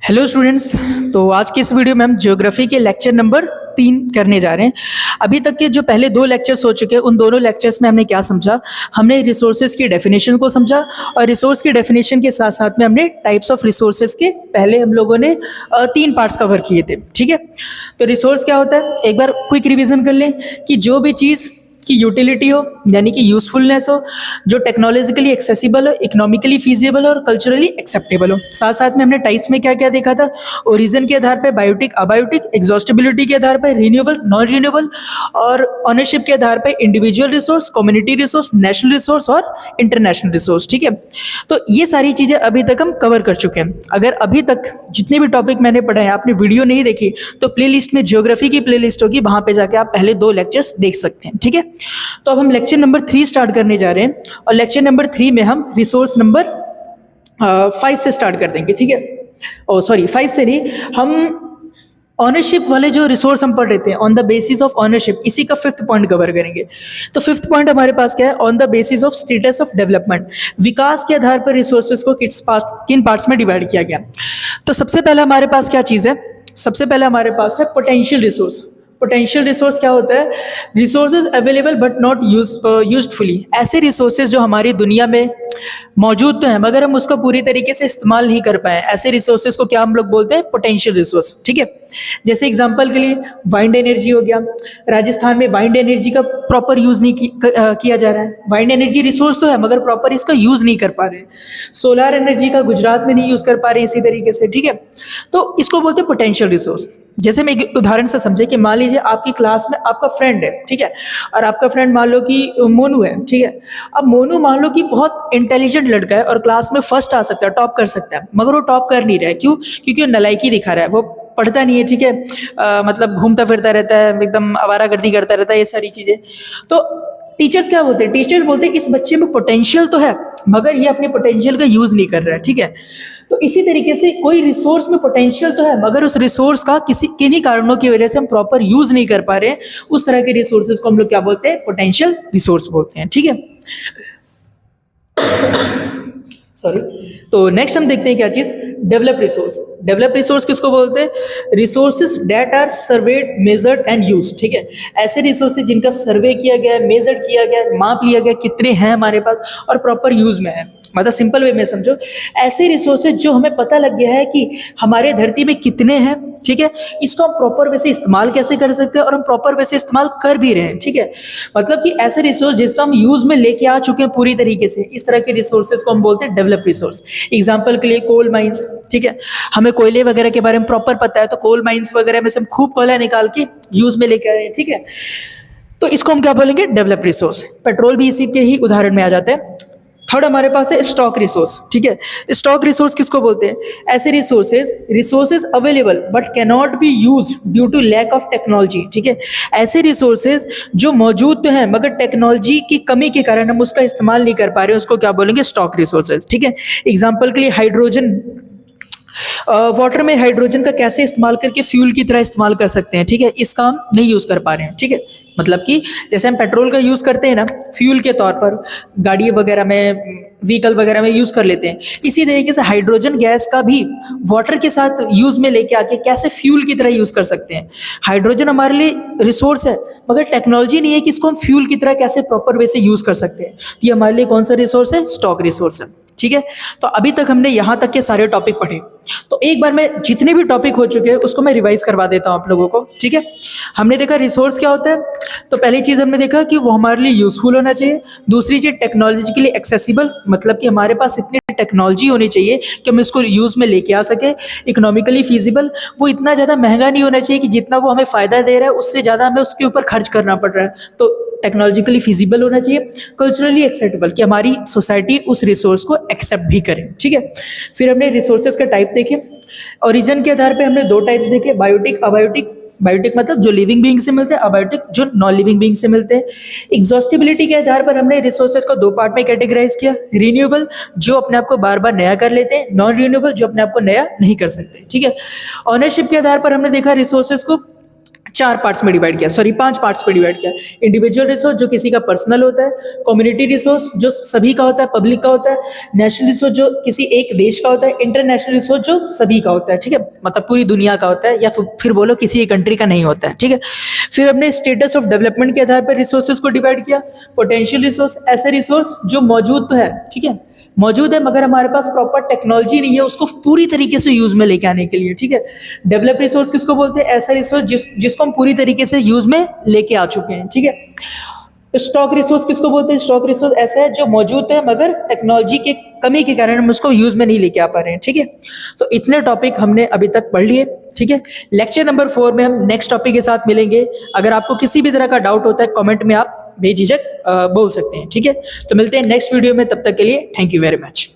Hello students. तो आज की इस वीडियो में हम ज्योग्राफी के लेक्चर नंबर 3 करने जा रहे हैं। अभी तक के जो पहले 2 लेक्चर्स हो चुके हैं उन दोनों लेक्चर्स में हमने क्या समझा। हमने रिसोर्सेज की डेफिनेशन को समझा और रिसोर्स की डेफिनेशन के साथ साथ में हमने टाइप्स ऑफ रिसोर्सेज के पहले हम लोगों ने 3 पार्ट्स कवर किए थे। ठीक है, तो रिसोर्स क्या होता है एक बार क्विक रिवीजन कर लें कि जो भी चीज़ की यूटिलिटी हो यानी कि यूजफुलनेस हो, जो टेक्नोलॉजिकली एक्सेसिबल हो, इकोनॉमिकली फीजिबल और कल्चरली एक्सेप्टेबल हो। साथ साथ में हमने टाइप्स में क्या क्या देखा था, ओरिजिन के आधार पे बायोटिक अबायोटिक, एग्जॉस्टिबिलिटी के आधार पे रिन्यूएबल नॉन रिन्यूएबल और ऑनरशिप के आधार पे individual resource, community resource, national resource और इंटरनेशनल रिसोर्स। ठीक है, तो ये सारी चीज़ें अभी तक हम कवर कर चुके हैं। अगर अभी तक जितने भी टॉपिक मैंने पढ़े हैं आपने वीडियो नहीं देखी तो प्लेलिस्ट में ज्योग्राफी की प्लेलिस्ट होगी, वहां पे जाके आप पहले 2 लेक्चर्स देख सकते हैं। ठीक है, तो अब हम लेक्चर नंबर 3 स्टार्ट करने जा रहे हैं और लेक्चर नंबर 3 में हम रिसोर्स नंबर 5 से स्टार्ट कर देंगे। ठीक है, ओ सॉरी 5 से नहीं, हम ऑनरशिप वाले जो रिसोर्स हम पढ़ रहे थे on the basis of ownership, इसी का 5th पॉइंट कवर करेंगे। तो 5th पॉइंट हमारे पास क्या है, on the basis of status of development, विकास के आधार पर रिसोर्सेज को किन पार्ट्स में डिवाइड किया गया। तो सबसे पहला हमारे पास क्या चीज़ है, सबसे पहले हमारे पास है पोटेंशियल रिसोर्स। पोटेंशियल रिसोर्स क्या होता है, रिसोर्सेज अवेलेबल बट नॉट यूज्डफुली, ऐसे रिसोर्सेज जो हमारी दुनिया में मौजूद तो हैं मगर हम उसका पूरी तरीके से इस्तेमाल नहीं कर पाए, ऐसे रिसोर्सेज को क्या हम लोग बोलते हैं, पोटेंशियल रिसोर्स। ठीक है, जैसे एग्जांपल के लिए वाइंड एनर्जी हो गया, राजस्थान में वाइंड एनर्जी का प्रॉपर यूज नहीं किया जा रहा है। वाइंड एनर्जी रिसोर्स तो है मगर प्रॉपर इसका यूज नहीं कर पा रहे हैं। सोलर एनर्जी का गुजरात में नहीं यूज कर पा रहे इसी तरीके से। ठीक है, तो इसको बोलते हैं पोटेंशियल रिसोर्स। जैसे मैं एक उदाहरण से समझे कि मान लीजिए आपकी क्लास में आपका फ्रेंड है, ठीक है, और आपका फ्रेंड मान लो कि मोनू है। ठीक है, अब मोनू मान लो कि बहुत इंटेलिजेंट लड़का है और क्लास में फर्स्ट आ सकता है, टॉप कर सकता है, मगर वो टॉप कर नहीं रहा है। क्यों? क्योंकि वो नालायकी दिखा रहा है, वो पढ़ता नहीं है। ठीक है, मतलब घूमता फिरता रहता है, एकदम आवारागर्दी करता रहता है, ये सारी चीजें। तो टीचर्स क्या बोलते हैं, टीचर बोलते हैं इस बच्चे में पोटेंशियल तो है मगर ये अपने पोटेंशियल का यूज नहीं कर रहा है। ठीक है, तो इसी तरीके से कोई रिसोर्स में पोटेंशियल तो है मगर उस रिसोर्स का किन्हीं कारणों की वजह से हम प्रॉपर यूज नहीं कर पा रहे हैं, उस तरह के रिसोर्सेज को हम लोग क्या बोलते हैं, पोटेंशियल रिसोर्स बोलते हैं। ठीक है, सॉरी। तो नेक्स्ट हम देखते हैं क्या चीज, डेवलप रिसोर्स। डेवलप रिसोर्स किसको बोलते हैं, resources that are surveyed measured and used. ठीक है, ऐसे रिसोर्सेज जिनका सर्वे किया गया है, मेजर किया गया है, माप लिया गया कितने हैं हमारे पास और प्रॉपर यूज में है। मतलब सिंपल वे में समझो, ऐसे रिसोर्सेज जो हमें पता लग गया है कि हमारे धरती में कितने हैं। ठीक है, इसको हम प्रॉपर वे से इस्तेमाल कैसे कर सकते हैं और हम प्रॉपर वे से इस्तेमाल कर भी रहे हैं। ठीक है, मतलब कि ऐसे रिसोर्स जिसका हम यूज में लेके आ चुके हैं पूरी तरीके से, इस तरह के रिसोर्सेज को हम बोलते हैं डेवलप रिसोर्स। एग्जाम्पल के लिए कोल माइंस। ठीक है, हमें कोयले वगैरह के बारे में प्रॉपर पता है तो कोल माइंस वगैरह में से हम खूब कोयला निकाल के यूज में लेके आ रहे हैं। ठीक है, तो इसको हम क्या बोलेंगे, डेवलप रिसोर्स। पेट्रोल भी इसी के ही उदाहरण में आ जाते हैं। थर्ड हमारे पास है स्टॉक रिसोर्स। ठीक है, स्टॉक रिसोर्स किसको बोलते हैं, ऐसे resources available but cannot be use due to lack of technology. ठीक है, ऐसे रिसोर्सेज जो मौजूद तो हैं मगर टेक्नोलॉजी की कमी के कारण हम उसका इस्तेमाल नहीं कर पा रहे हैं, उसको क्या बोलेंगे, स्टॉक रिसोर्सेज। ठीक है, एग्जाम्पल के लिए हाइड्रोजन, वाटर में हाइड्रोजन का कैसे इस्तेमाल करके फ्यूल की तरह इस्तेमाल कर सकते हैं। ठीक है, इसका हम नहीं यूज कर पा रहे हैं। ठीक है, मतलब कि जैसे हम पेट्रोल का यूज करते हैं ना फ्यूल के तौर पर, गाड़ी वगैरह में, व्हीकल वगैरह में यूज कर लेते हैं, इसी तरीके से हाइड्रोजन गैस का भी वाटर के साथ यूज में लेके आके कैसे फ्यूल की तरह यूज कर सकते हैं। हाइड्रोजन हमारे लिए रिसोर्स है मगर टेक्नोलॉजी नहीं है कि इसको हम फ्यूल की तरह कैसे प्रॉपर वे से यूज कर सकते हैं। ये हमारे लिए कौन सा रिसोर्स है, स्टॉक रिसोर्स है। ठीक है, तो अभी तक हमने यहाँ तक के सारे टॉपिक पढ़े, तो एक बार मैं जितने भी टॉपिक हो चुके हैं उसको मैं रिवाइज करवा देता हूँ आप लोगों को। ठीक है, हमने देखा रिसोर्स क्या होता है, तो पहली चीज़ हमने देखा कि वो हमारे लिए यूजफुल होना चाहिए। दूसरी चीज़ टेक्नोलॉजिकली एक्सेसिबल, मतलब कि हमारे पास इतनी टेक्नोलॉजी होनी चाहिए कि हम इसको यूज़ में लेके आ सके। इकोनॉमिकली फीजिबल, वो इतना ज़्यादा महंगा नहीं होना चाहिए कि जितना वो हमें फ़ायदा दे रहा है उससे ज़्यादा हमें उसके ऊपर खर्च करना पड़ रहा है, तो टेक्नोलॉजिकली फिजिबल होना चाहिए। कल्चरली एक्सेप्टेबल, कि हमारी सोसाइटी उस रिसोर्स को एक्सेप्ट भी करे। ठीक है, फिर हमने रिसोर्सेज का टाइप देखे, ओरिजिन के आधार पे हमने 2 टाइप्स देखे, बायोटिक अबायोटिक। बायोटिक मतलब जो लिविंग बीइंग से मिलते हैं, अबायोटिक जो नॉन लिविंग बीइंग से मिलते हैं। एग्जॉस्टिबिलिटी के आधार पर हमने रिसोर्सेज को 2 पार्ट में कैटेगराइज किया, रिन्यूएबल जो अपने आप को बार बार नया कर लेते हैं, नॉन रिन्यूएबल जो अपने आप को नया नहीं कर सकते। ठीक है, ऑनरशिप के आधार पर हमने देखा रिसोर्सेज को चार पार्ट्स में डिवाइड किया, सॉरी 5 पार्ट्स में डिवाइड किया। इंडिविजुअल रिसोर्स जो किसी का पर्सनल होता है, कम्युनिटी रिसोर्स जो सभी का होता है, पब्लिक का होता है, नेशनल रिसोर्स जो किसी एक देश का होता है, इंटरनेशनल रिसोर्स जो सभी का होता है, ठीक है, मतलब पूरी दुनिया का होता है, या फिर बोलो किसी एक कंट्री का नहीं होता है, ठीक है। फिर हमने स्टेटस ऑफ डेवलपमेंट के आधार पर रिसोर्सेज को डिवाइड किया। पोटेंशियल रिसोर्स ऐसे रिसोर्स जो मौजूद तो है, ठीक है, मौजूद है मगर हमारे पास प्रॉपर टेक्नोलॉजी नहीं है उसको पूरी तरीके से यूज में लेके आने के लिए, ठीक है। डेवलप रिसोर्स किसको बोलते हैं? ऐसा रिसोर्स जिसको हम पूरी तरीके से यूज में लेके आ चुके हैं, ठीक है। स्टॉक रिसोर्स किसको बोलते हैं? स्टॉक रिसोर्स ऐसा है जो मौजूद है मगर टेक्नोलॉजी के कमी के कारण हम उसको यूज में नहीं लेके आ पा रहे हैं, ठीक है। तो इतने टॉपिक हमने अभी तक पढ़ लिए, ठीक है। लेक्चर नंबर 4 में हम नेक्स्ट टॉपिक के साथ मिलेंगे। अगर आपको किसी भी तरह का डाउट होता है कमेंट में आप बेझिझक बोल सकते हैं, ठीक है। तो मिलते हैं नेक्स्ट वीडियो में, तब तक के लिए थैंक यू वेरी मच।